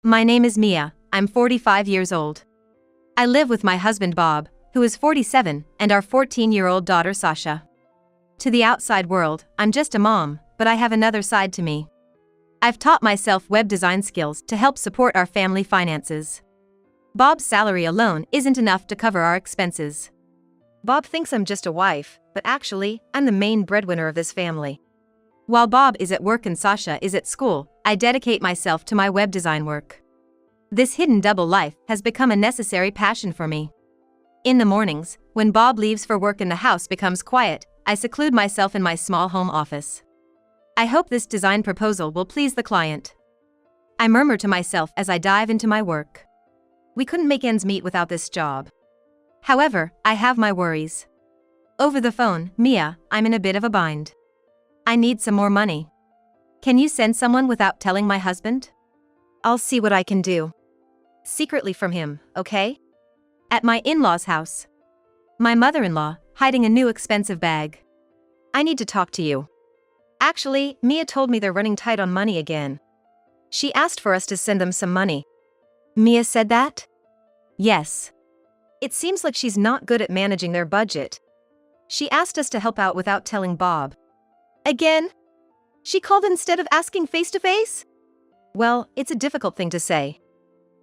My name is Mia, I'm 45 years old. I live with my husband Bob, who is 47, and our 14-year-old daughter Sasha. To the outside world, I'm just a mom, but I have another side to me. I've taught myself web design skills to help support our family finances. Bob's salary alone isn't enough to cover our expenses. Bob thinks I'm just a wife, but actually, I'm the main breadwinner of this family. While Bob is at work and Sasha is at school, I dedicate myself to my web design work. This hidden double life has become a necessary passion for me. In the mornings, when Bob leaves for work and the house becomes quiet, I seclude myself in my small home office. I hope this design proposal will please the client. I murmur to myself as I dive into my work. We couldn't make ends meet without this job. However, I have my worries. Over the phone, Mia, I'm in a bit of a bind. I need some more money. Can you send someone without telling my husband? I'll see what I can do. Secretly from him, okay? At my in-laws' house. My mother-in-law, hiding a new expensive bag. I need to talk to you. Actually, Mia told me they're running tight on money again. She asked for us to send them some money. Mia said that? Yes. It seems like she's not good at managing their budget. She asked us to help out without telling Bob. Again? She called instead of asking face-to-face? Well, it's a difficult thing to say.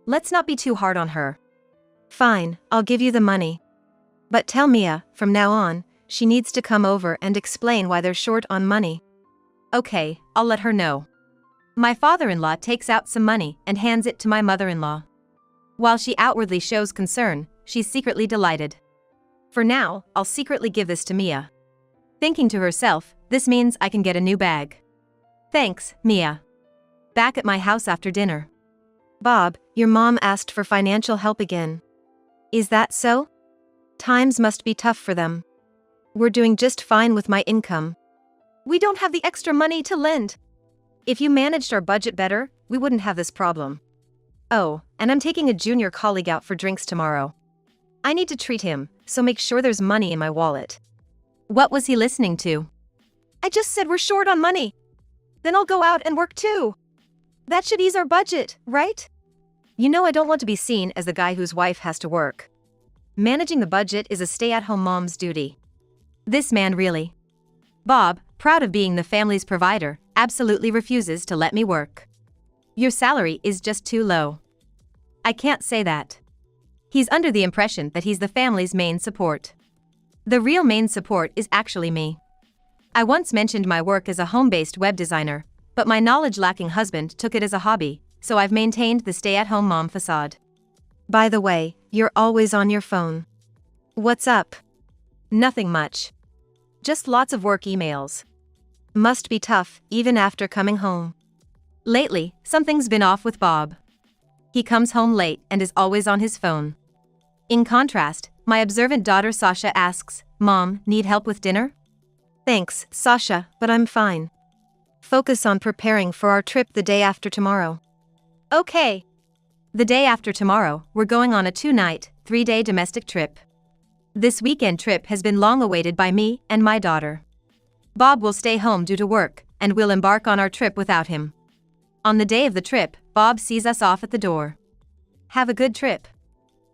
Let's not be too hard on her. Fine, I'll give you the money. But tell Mia, from now on, she needs to come over and explain why they're short on money. Okay, I'll let her know. My father-in-law takes out some money and hands it to my mother-in-law. While she outwardly shows concern, she's secretly delighted. For now, I'll secretly give this to Mia. Thinking to herself, this means I can get a new bag. Thanks, Mia. Back at my house after dinner. Bob, your mom asked for financial help again. Is that so? Times must be tough for them. We're doing just fine with my income. We don't have the extra money to lend. If you managed our budget better, we wouldn't have this problem. Oh, and I'm taking a junior colleague out for drinks tomorrow. I need to treat him, so make sure there's money in my wallet. What was he listening to? I just said we're short on money. Then I'll go out and work too. That should ease our budget, right? You know I don't want to be seen as the guy whose wife has to work. Managing the budget is a stay-at-home mom's duty. This man really. Bob, proud of being the family's provider, absolutely refuses to let me work. Your salary is just too low. I can't say that. He's under the impression that he's the family's main support. The real main support is actually me. I once mentioned my work as a home-based web designer, but my knowledge-lacking husband took it as a hobby, so I've maintained the stay-at-home mom facade. By the way, you're always on your phone. What's up? Nothing much. Just lots of work emails. Must be tough, even after coming home. Lately, something's been off with Bob. He comes home late and is always on his phone. In contrast, my observant daughter Sasha asks, Mom, need help with dinner? Thanks, Sasha, but I'm fine. Focus on preparing for our trip the day after tomorrow. Okay. The day after tomorrow, we're going on a 2-night, 3-day domestic trip. This weekend trip has been long awaited by me and my daughter. Bob will stay home due to work, and we'll embark on our trip without him. On the day of the trip, Bob sees us off at the door. Have a good trip.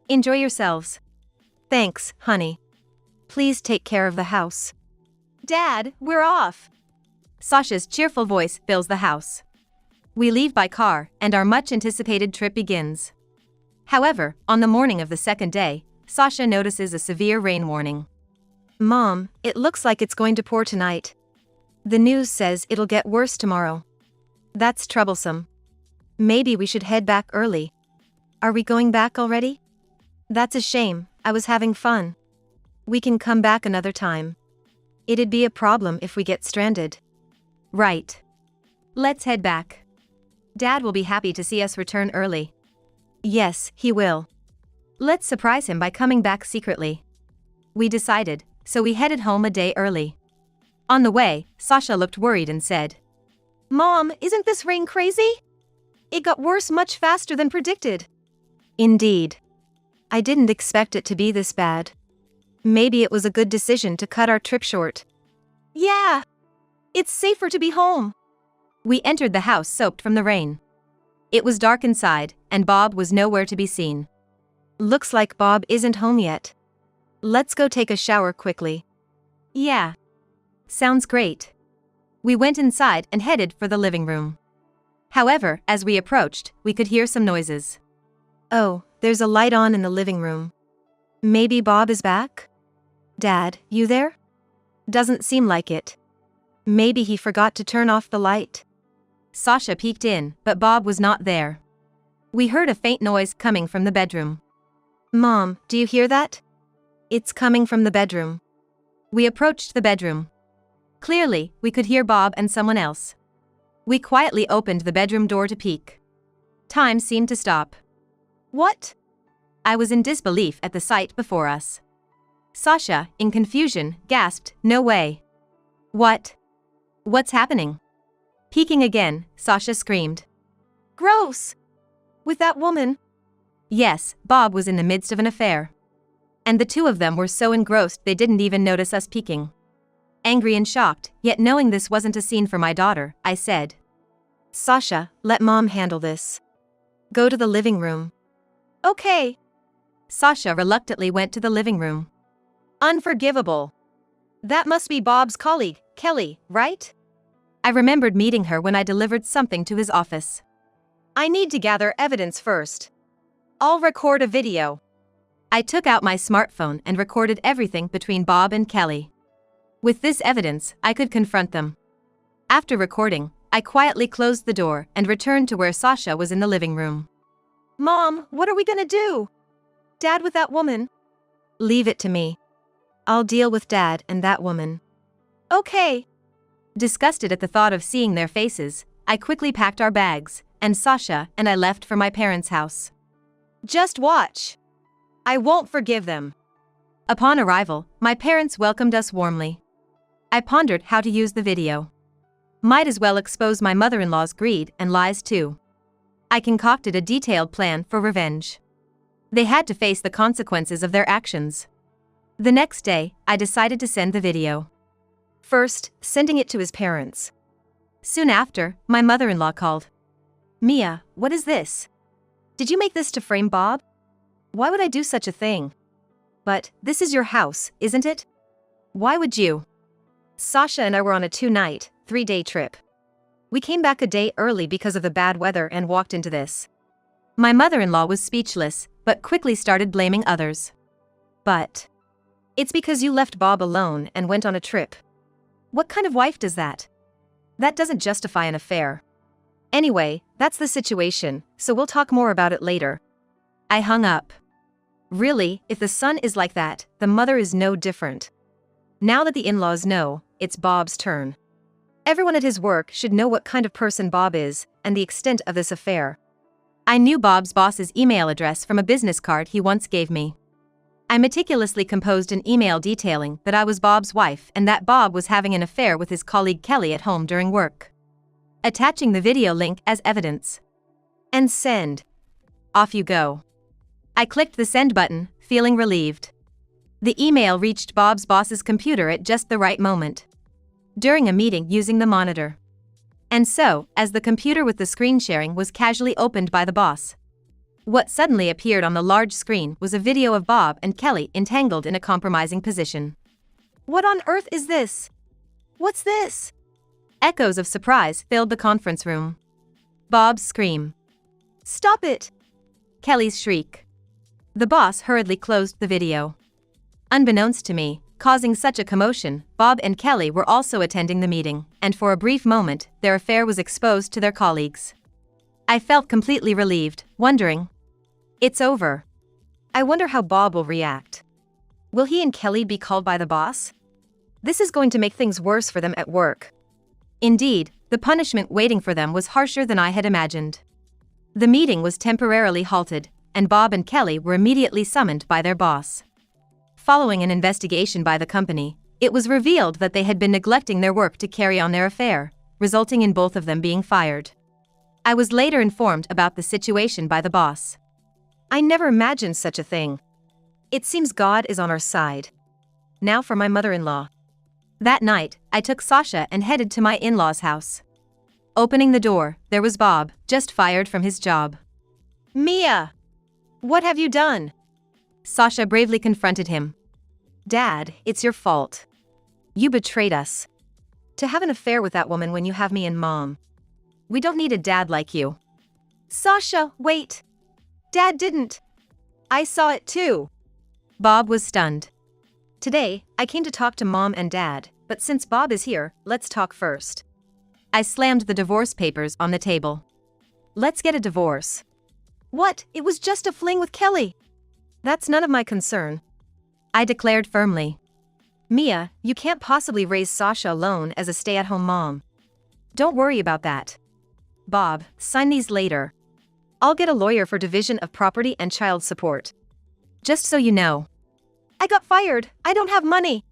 Enjoy yourselves. Thanks, honey. Please take care of the house. Dad, we're off. Sasha's cheerful voice fills the house. We leave by car, and our much-anticipated trip begins. However, on the morning of the second day, Sasha notices a severe rain warning. Mom, it looks like it's going to pour tonight. The news says it'll get worse tomorrow. That's troublesome. Maybe we should head back early. Are we going back already? That's a shame, I was having fun. We can come back another time. It'd be a problem if we get stranded. Right. Let's head back. Dad will be happy to see us return early. Yes, he will. Let's surprise him by coming back secretly. We decided, so we headed home a day early. On the way, Sasha looked worried and said, Mom, isn't this rain crazy? It got worse much faster than predicted. Indeed. I didn't expect it to be this bad. Maybe it was a good decision to cut our trip short. Yeah. It's safer to be home. We entered the house soaked from the rain. It was dark inside, and Bob was nowhere to be seen. Looks like Bob isn't home yet. Let's go take a shower quickly. Yeah. Sounds great. We went inside and headed for the living room. However, as we approached, we could hear some noises. Oh, there's a light on in the living room. Maybe Bob is back? Dad, you there? Doesn't seem like it. Maybe he forgot to turn off the light. Sasha peeked in, but Bob was not there. We heard a faint noise coming from the bedroom. Mom, do you hear that? It's coming from the bedroom. We approached the bedroom. Clearly, we could hear Bob and someone else. We quietly opened the bedroom door to peek. Time seemed to stop. What? I was in disbelief at the sight before us. Sasha, in confusion, gasped, "No way." What? What's happening? Peeking again, Sasha screamed. Gross! With that woman? Yes, Bob was in the midst of an affair. And the two of them were so engrossed they didn't even notice us peeking. Angry and shocked, yet knowing this wasn't a scene for my daughter, I said, Sasha, let Mom handle this. Go to the living room. Okay. Sasha reluctantly went to the living room. Unforgivable. That must be Bob's colleague, Kelly, right? I remembered meeting her when I delivered something to his office. I need to gather evidence first. I'll record a video. I took out my smartphone and recorded everything between Bob and Kelly. With this evidence, I could confront them. After recording, I quietly closed the door and returned to where Sasha was in the living room. Mom, what are we gonna do? Dad with that woman? Leave it to me. I'll deal with Dad and that woman. Okay. Disgusted at the thought of seeing their faces, I quickly packed our bags, and Sasha and I left for my parents' house. Just watch. I won't forgive them. Upon arrival, my parents welcomed us warmly. I pondered how to use the video. Might as well expose my mother-in-law's greed and lies too. I concocted a detailed plan for revenge. They had to face the consequences of their actions. The next day, I decided to send the video. First, sending it to his parents. Soon after, my mother-in-law called. Mia, what is this? Did you make this to frame Bob? Why would I do such a thing? But, this is your house, isn't it? Why would you? Sasha and I were on a 2-night, 3-day trip. We came back a day early because of the bad weather and walked into this. My mother-in-law was speechless, but quickly started blaming others. But, it's because you left Bob alone and went on a trip. What kind of wife does that? That doesn't justify an affair. Anyway, that's the situation, so we'll talk more about it later. I hung up. Really, if the son is like that, the mother is no different. Now that the in-laws know, it's Bob's turn. Everyone at his work should know what kind of person Bob is, and the extent of this affair. I knew Bob's boss's email address from a business card he once gave me. I meticulously composed an email detailing that I was Bob's wife and that Bob was having an affair with his colleague Kelly at home during work. Attaching the video link as evidence. And send. Off you go. I clicked the send button, feeling relieved. The email reached Bob's boss's computer at just the right moment. During a meeting using the monitor. And so, as the computer with the screen sharing was casually opened by the boss, what suddenly appeared on the large screen was a video of Bob and Kelly entangled in a compromising position. What on earth is this? What's this? Echoes of surprise filled the conference room. Bob's scream. Stop it! Kelly's shriek. The boss hurriedly closed the video. Unbeknownst to me, causing such a commotion, Bob and Kelly were also attending the meeting, and for a brief moment, their affair was exposed to their colleagues. I felt completely relieved, wondering, it's over. I wonder how Bob will react. Will he and Kelly be called by the boss? This is going to make things worse for them at work. Indeed, the punishment waiting for them was harsher than I had imagined. The meeting was temporarily halted, and Bob and Kelly were immediately summoned by their boss. Following an investigation by the company, it was revealed that they had been neglecting their work to carry on their affair, resulting in both of them being fired. I was later informed about the situation by the boss. I never imagined such a thing. It seems God is on our side. Now for my mother-in-law. That night, I took Sasha and headed to my in-laws' house. Opening the door, there was Bob, just fired from his job. Mia! What have you done? Sasha bravely confronted him. Dad, it's your fault. You betrayed us. To have an affair with that woman when you have me and Mom. We don't need a dad like you. Sasha, wait. Dad didn't. I saw it too. Bob was stunned. Today, I came to talk to Mom and Dad, but since Bob is here, let's talk first. I slammed the divorce papers on the table. Let's get a divorce. What? It was just a fling with Kelly. That's none of my concern. I declared firmly. Mia, you can't possibly raise Sasha alone as a stay-at-home mom. Don't worry about that. Bob, sign these later. I'll get a lawyer for division of property and child support. Just so you know. I got fired. I don't have money.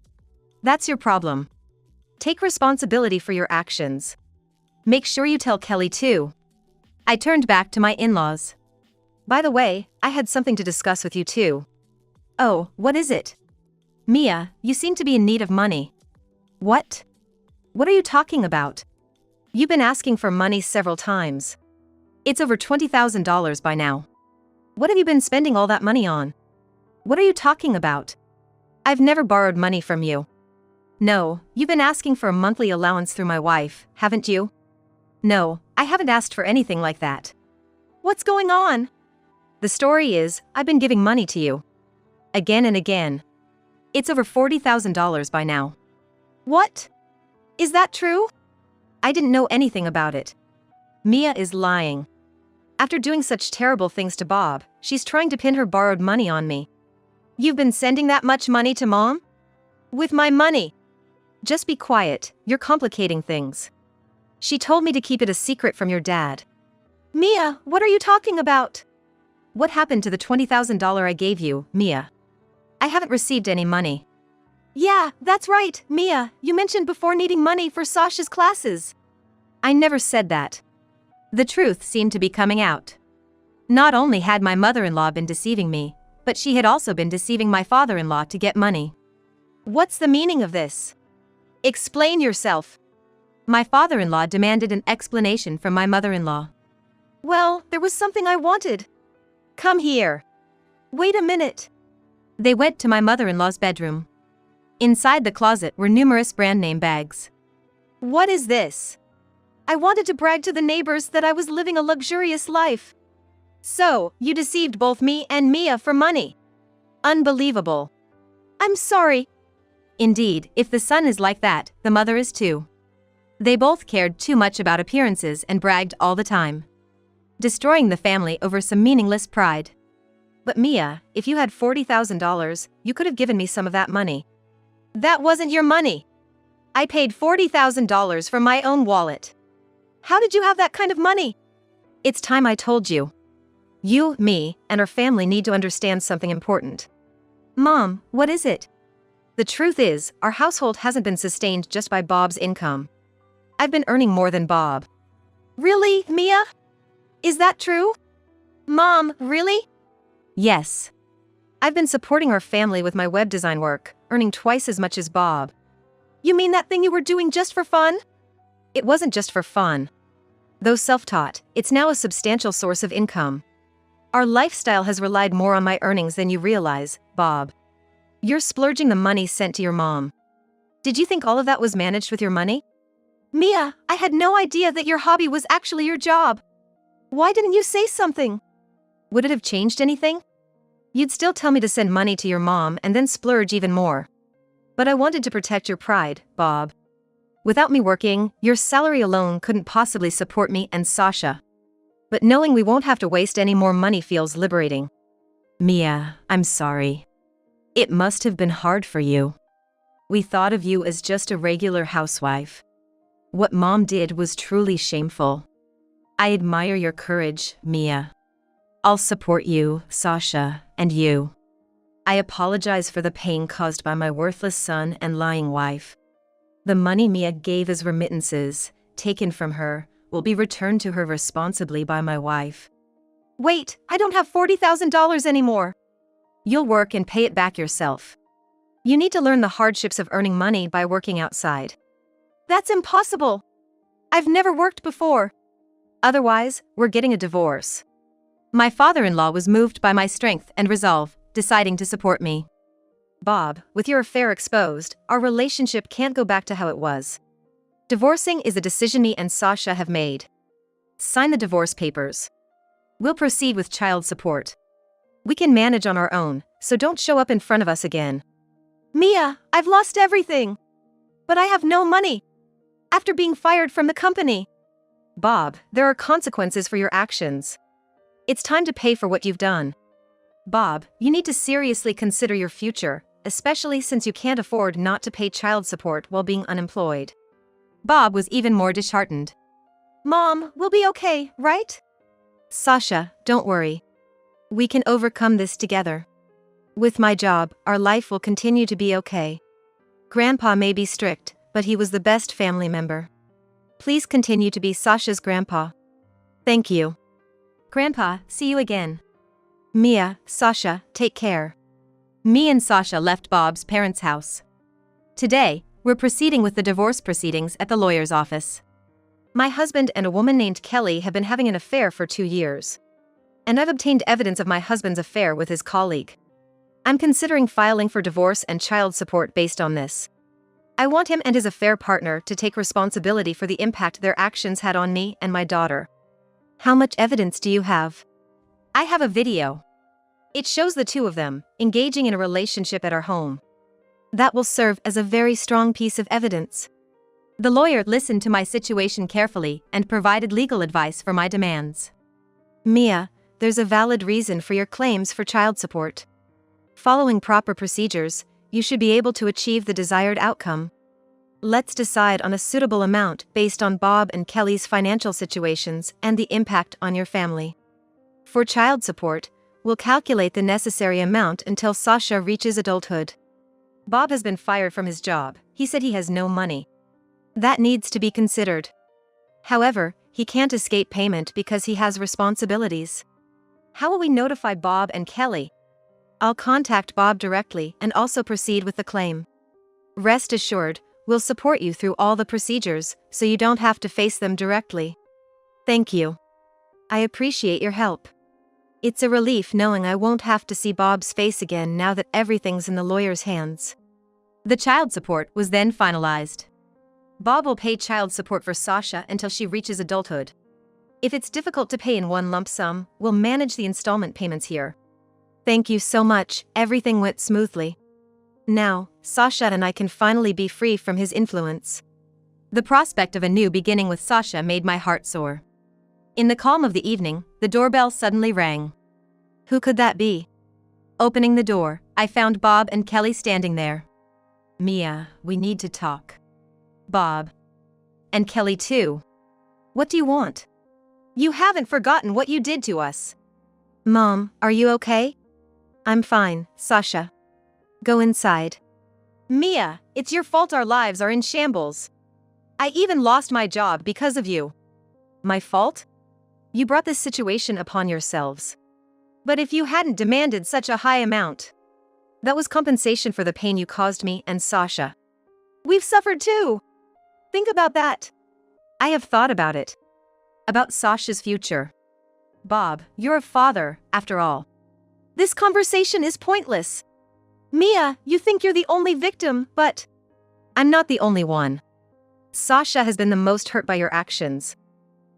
That's your problem. Take responsibility for your actions. Make sure you tell Kelly too. I turned back to my in-laws. By the way, I had something to discuss with you too. Oh, what is it? Mia, you seem to be in need of money. What? What are you talking about? You've been asking for money several times. It's over $20,000 by now. What have you been spending all that money on? What are you talking about? I've never borrowed money from you. No, you've been asking for a monthly allowance through my wife, haven't you? No, I haven't asked for anything like that. What's going on? The story is, I've been giving money to you. Again and again. It's over $40,000 by now. What? Is that true? I didn't know anything about it. Mia is lying. After doing such terrible things to Bob, she's trying to pin her borrowed money on me. You've been sending that much money to Mom? With my money. Just be quiet, you're complicating things. She told me to keep it a secret from your dad. Mia, what are you talking about? What happened to the $20,000 I gave you, Mia? I haven't received any money. Yeah, that's right, Mia. You mentioned before needing money for Sasha's classes. I never said that. The truth seemed to be coming out. Not only had my mother-in-law been deceiving me, but she had also been deceiving my father-in-law to get money. What's the meaning of this? Explain yourself. My father-in-law demanded an explanation from my mother-in-law. Well, there was something I wanted. Come here. Wait a minute. They went to my mother-in-law's bedroom. Inside the closet were numerous brand name bags. What is this? I wanted to brag to the neighbors that I was living a luxurious life. So, you deceived both me and Mia for money. Unbelievable. I'm sorry. Indeed, if the son is like that, the mother is too. They both cared too much about appearances and bragged all the time. Destroying the family over some meaningless pride. But Mia, if you had $40,000, you could have given me some of that money. That wasn't your money. I paid $40,000 from my own wallet. How did you have that kind of money? It's time I told you. You, me, and our family need to understand something important. Mom, what is it? The truth is, our household hasn't been sustained just by Bob's income. I've been earning more than Bob. Really, Mia? Is that true? Mom, really? Yes. I've been supporting our family with my web design work, earning twice as much as Bob. You mean that thing you were doing just for fun? It wasn't just for fun. Though self-taught, it's now a substantial source of income. Our lifestyle has relied more on my earnings than you realize, Bob. You're splurging the money sent to your mom. Did you think all of that was managed with your money? Mia, I had no idea that your hobby was actually your job. Why didn't you say something? Would it have changed anything? You'd still tell me to send money to your mom and then splurge even more. But I wanted to protect your pride, Bob. Without me working, your salary alone couldn't possibly support me and Sasha. But knowing we won't have to waste any more money feels liberating. Mia, I'm sorry. It must have been hard for you. We thought of you as just a regular housewife. What Mom did was truly shameful. I admire your courage, Mia. I'll support you, Sasha, and you. I apologize for the pain caused by my worthless son and lying wife. The money Mia gave as remittances, taken from her, will be returned to her responsibly by my wife. Wait, I don't have $40,000 anymore. You'll work and pay it back yourself. You need to learn the hardships of earning money by working outside. That's impossible. I've never worked before. Otherwise, we're getting a divorce. My father-in-law was moved by my strength and resolve, deciding to support me. Bob, with your affair exposed, our relationship can't go back to how it was. Divorcing is a decision me and Sasha have made. Sign the divorce papers. We'll proceed with child support. We can manage on our own, so don't show up in front of us again. Mia, I've lost everything. But I have no money. After being fired from the company. Bob, there are consequences for your actions. It's time to pay for what you've done. Bob, you need to seriously consider your future, especially since you can't afford not to pay child support while being unemployed. Bob was even more disheartened. Mom, we'll be okay, right? Sasha, don't worry. We can overcome this together. With my job, our life will continue to be okay. Grandpa may be strict, but he was the best family member. Please continue to be Sasha's grandpa. Thank you. Grandpa, see you again. Mia, Sasha, take care. Me and Sasha left Bob's parents' house. Today, we're proceeding with the divorce proceedings at the lawyer's office. My husband and a woman named Kelly have been having an affair for 2 years. And I've obtained evidence of my husband's affair with his colleague. I'm considering filing for divorce and child support based on this. I want him and his affair partner to take responsibility for the impact their actions had on me and my daughter. How much evidence do you have? I have a video. It shows the two of them engaging in a relationship at our home. That will serve as a very strong piece of evidence. The lawyer listened to my situation carefully and provided legal advice for my demands. Mia, there's a valid reason for your claims for child support. Following proper procedures, you should be able to achieve the desired outcome. Let's decide on a suitable amount based on Bob and Kelly's financial situations and the impact on your family. For child support, we'll calculate the necessary amount until Sasha reaches adulthood. Bob has been fired from his job. He said he has no money. That needs to be considered. However, he can't escape payment because he has responsibilities. How will we notify Bob and Kelly? I'll contact Bob directly and also proceed with the claim. Rest assured, we'll support you through all the procedures so you don't have to face them directly. Thank you. I appreciate your help. It's a relief knowing I won't have to see Bob's face again now that everything's in the lawyer's hands. The child support was then finalized. Bob will pay child support for Sasha until she reaches adulthood. If it's difficult to pay in one lump sum, we'll manage the installment payments here. Thank you so much, everything went smoothly. Now, Sasha and I can finally be free from his influence. The prospect of a new beginning with Sasha made my heart soar. In the calm of the evening, the doorbell suddenly rang. Who could that be? Opening the door, I found Bob and Kelly standing there. Mia, we need to talk. Bob. And Kelly too. What do you want? You haven't forgotten what you did to us. Mom, are you okay? I'm fine, Sasha. Go inside. Mia, it's your fault our lives are in shambles. I even lost my job because of you. My fault? You brought this situation upon yourselves. But if you hadn't demanded such a high amount, that was compensation for the pain you caused me and Sasha. We've suffered too. Think about that. I have thought about it. About Sasha's future. Bob, you're a father, after all. This conversation is pointless. Mia, you think you're the only victim, but I'm not the only one. Sasha has been the most hurt by your actions.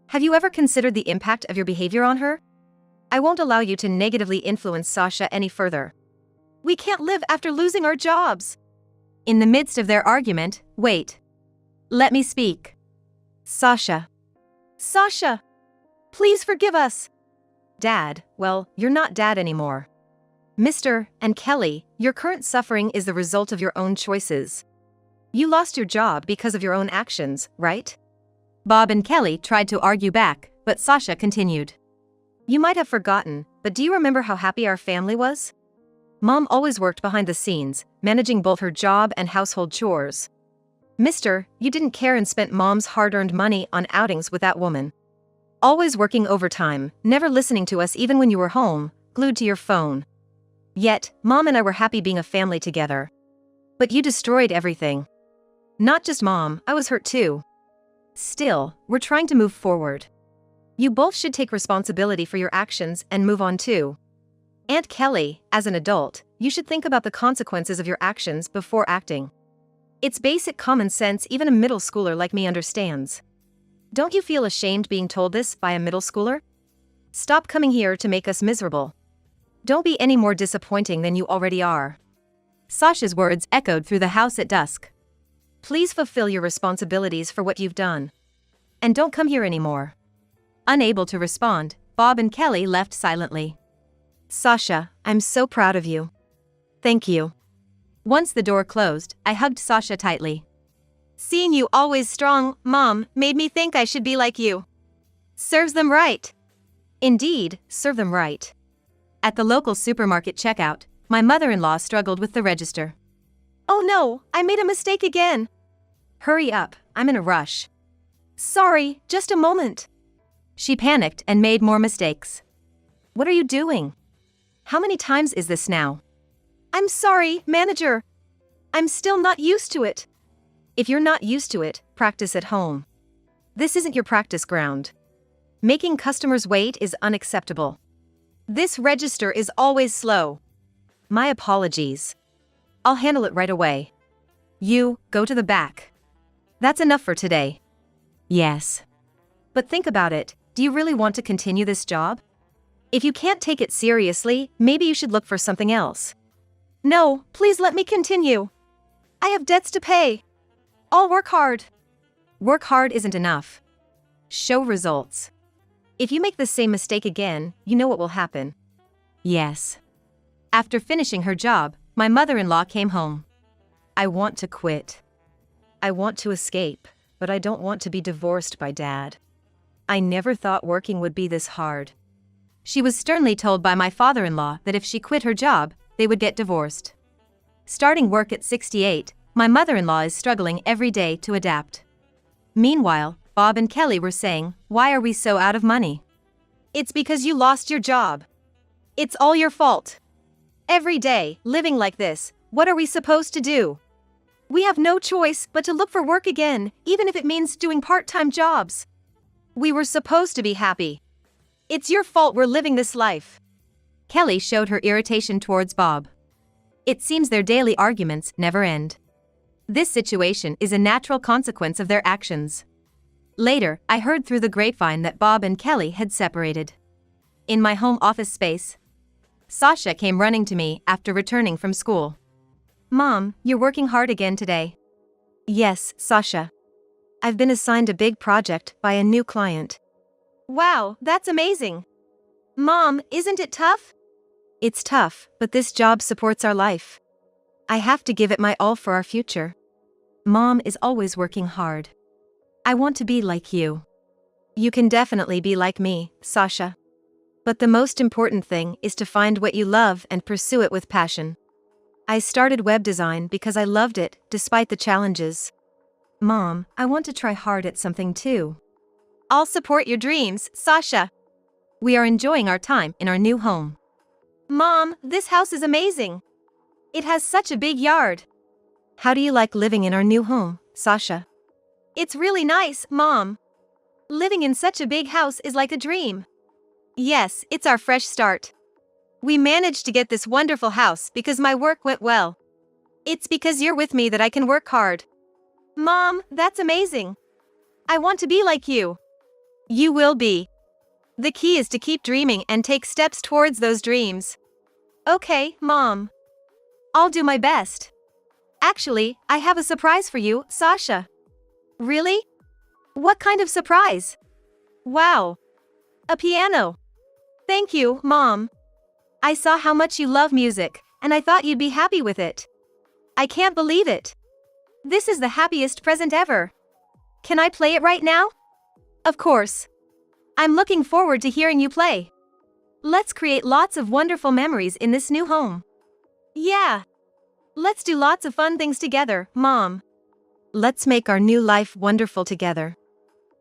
Have you ever considered the impact of your behavior on her? I won't allow you to negatively influence Sasha any further. We can't live after losing our jobs. In the midst of their argument, wait. Let me speak. Sasha. Sasha! Please forgive us. Dad, well, you're not Dad anymore. Mr. and Kelly, your current suffering is the result of your own choices. You lost your job because of your own actions, right? Bob and Kelly tried to argue back, but Sasha continued. You might have forgotten, but do you remember how happy our family was? Mom always worked behind the scenes, managing both her job and household chores. Mister, you didn't care and spent Mom's hard-earned money on outings with that woman. Always working overtime, never listening to us even when you were home, glued to your phone. Yet, Mom and I were happy being a family together. But you destroyed everything. Not just Mom, I was hurt too. Still, we're trying to move forward. You both should take responsibility for your actions and move on too. Aunt Kelly, as an adult, you should think about the consequences of your actions before acting. It's basic common sense even a middle schooler like me understands. Don't you feel ashamed being told this by a middle schooler? Stop coming here to make us miserable. Don't be any more disappointing than you already are. Sasha's words echoed through the house at dusk. Please fulfill your responsibilities for what you've done. And don't come here anymore. Unable to respond, Bob and Kelly left silently. Sasha, I'm so proud of you. Thank you. Once the door closed, I hugged Sasha tightly. Seeing you always strong, Mom, made me think I should be like you. Serves them right. Indeed, serve them right. At the local supermarket checkout, my mother-in-law struggled with the register. Oh no, I made a mistake again. Hurry up, I'm in a rush. Sorry, just a moment. She panicked and made more mistakes. What are you doing? How many times is this now? I'm sorry, manager. I'm still not used to it. If you're not used to it, practice at home. This isn't your practice ground. Making customers wait is unacceptable. This register is always slow. My apologies. I'll handle it right away. You, go to the back. That's enough for today. Yes. But think about it, do you really want to continue this job? If you can't take it seriously, maybe you should look for something else. No, please let me continue. I have debts to pay. I'll work hard. Work hard isn't enough. Show results. If you make the same mistake again, you know what will happen. Yes. After finishing her job, my mother-in-law came home. I want to quit. I want to escape, but I don't want to be divorced by Dad. I never thought working would be this hard. She was sternly told by my father-in-law that if she quit her job, they would get divorced. Starting work at 68, my mother-in-law is struggling every day to adapt. Meanwhile, Bob and Kelly were saying, why are we so out of money? It's because you lost your job. It's all your fault. Every day, living like this, what are we supposed to do? We have no choice but to look for work again, even if it means doing part-time jobs. We were supposed to be happy. It's your fault we're living this life. Kelly showed her irritation towards Bob. It seems their daily arguments never end. This situation is a natural consequence of their actions. Later, I heard through the grapevine that Bob and Kelly had separated. In my home office space, Sasha came running to me after returning from school. Mom, you're working hard again today. Yes, Sasha. I've been assigned a big project by a new client. Wow, that's amazing. Mom, isn't it tough? It's tough, but this job supports our life. I have to give it my all for our future. Mom is always working hard. I want to be like you. You can definitely be like me, Sasha. But the most important thing is to find what you love and pursue it with passion. I started web design because I loved it, despite the challenges. Mom, I want to try hard at something too. I'll support your dreams, Sasha. We are enjoying our time in our new home. Mom, this house is amazing. It has such a big yard. How do you like living in our new home, Sasha? It's really nice, Mom. Living in such a big house is like a dream. Yes, it's our fresh start. We managed to get this wonderful house because my work went well. It's because you're with me that I can work hard. Mom, that's amazing. I want to be like you. You will be. The key is to keep dreaming and take steps towards those dreams. Okay, Mom. I'll do my best. Actually, I have a surprise for you, Sasha. Really? What kind of surprise? Wow. A piano. Thank you, Mom. I saw how much you love music, and I thought you'd be happy with it. I can't believe it. This is the happiest present ever. Can I play it right now? Of course. I'm looking forward to hearing you play. Let's create lots of wonderful memories in this new home. Yeah. Let's do lots of fun things together, Mom. Let's make our new life wonderful together.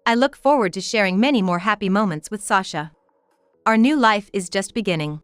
I look forward to sharing many more happy moments with Sasha. Our new life is just beginning.